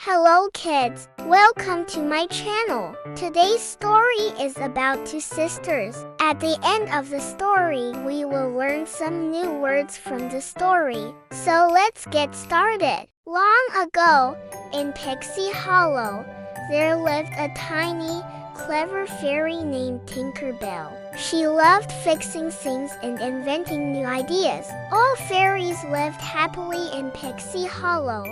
Hello kids, welcome to my channel. Today's story is about two sisters. At the end of the story, we will learn some new words from the story. So let's get started. Long ago, in Pixie Hollow, there lived a tiny, clever fairy named Tinkerbell. She loved fixing things and inventing new ideas. All fairies lived happily in Pixie Hollow,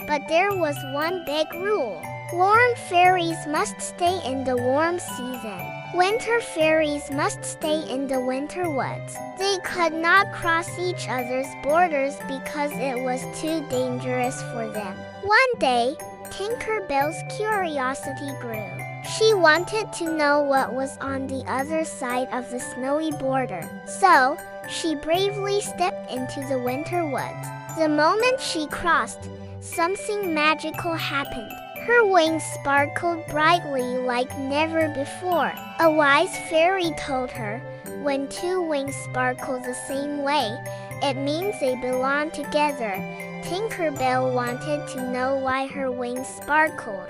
but there was one big rule. Warm fairies must stay in the warm season. Winter fairies must stay in the winter woods. They could not cross each other's borders because it was too dangerous for them. One day, Tinkerbell's curiosity grew. She wanted to know what was on the other side of the snowy border. So, she bravely stepped into the winter woods. The moment she crossed, something magical happened. Her wings sparkled brightly like never before. A wise fairy told her, when two wings sparkle the same way, it means they belong together. Tinkerbell wanted to know why her wings sparkled,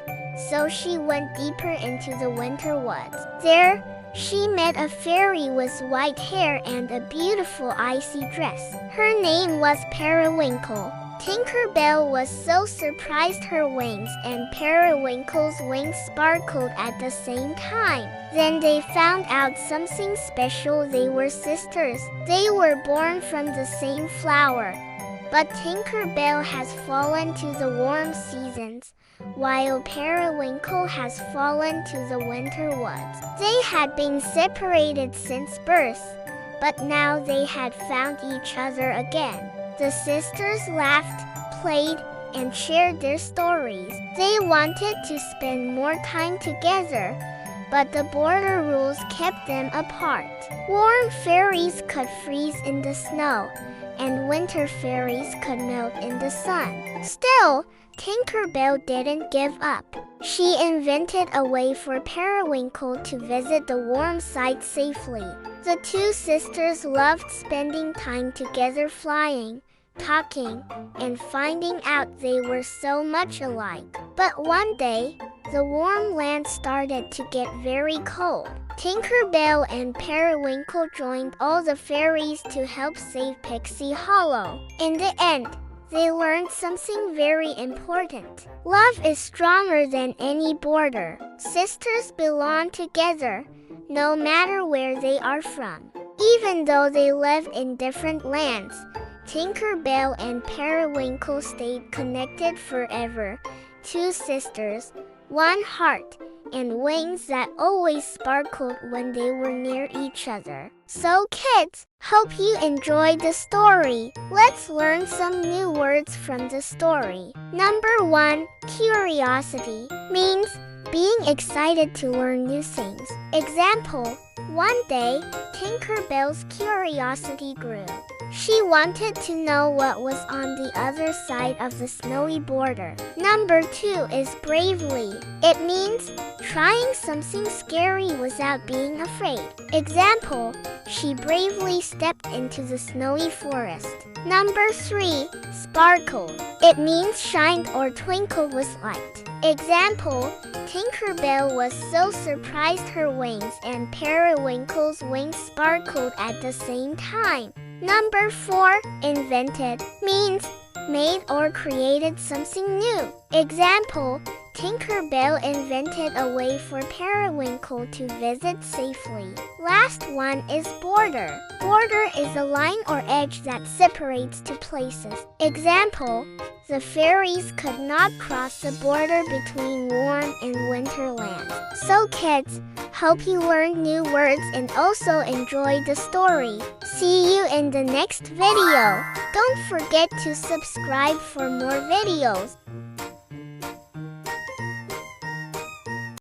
so she went deeper into the winter woods. There, she met a fairy with white hair and a beautiful icy dress. Her name was Periwinkle. Tinkerbell was so surprised her wings and Periwinkle's wings sparkled at the same time. Then they found out something special. They were sisters. They were born from the same flower. But Tinkerbell has fallen to the warm seasons, while Periwinkle has fallen to the winter woods. They had been separated since birth, but now they had found each other again. The sisters laughed, played, and shared their stories. They wanted to spend more time together, but the border rules kept them apart. Warm fairies could freeze in the snow, and winter fairies could melt in the sun. Still, Tinkerbell didn't give up. She invented a way for Periwinkle to visit the warm side safely. The two sisters loved spending time together flying, talking, and finding out they were so much alike. But one day, the warm land started to get very cold. Tinkerbell and Periwinkle joined all the fairies to help save Pixie Hollow. In the end, they learned something very important. Love is stronger than any border. Sisters belong together, no matter where they are from. Even though they lived in different lands, Tinkerbell and Periwinkle stayed connected forever. Two sisters, one heart, and wings that always sparkled when they were near each other. So kids, hope you enjoyed the story. Let's learn some new words from the story. Number 1, curiosity means being excited to learn new things. Example, one day, Tinkerbell's curiosity grew. She wanted to know what was on the other side of the snowy border. Number 2 is bravely. It means trying something scary without being afraid. Example, she bravely stepped into the snowy forest. Number 3, sparkled. It means shined or twinkled with light. Example, Tinkerbell was so surprised her wings and Periwinkle's wings sparkled at the same time. Number 4, invented, means made or created something new. Example, Tinkerbell invented a way for Periwinkle to visit safely. Last one is border. Border is a line or edge that separates two places. Example, the fairies could not cross the border between warm and winter lands. So kids, hope you learned new words and also enjoyed the story. See you in the next video. Don't forget to subscribe for more videos.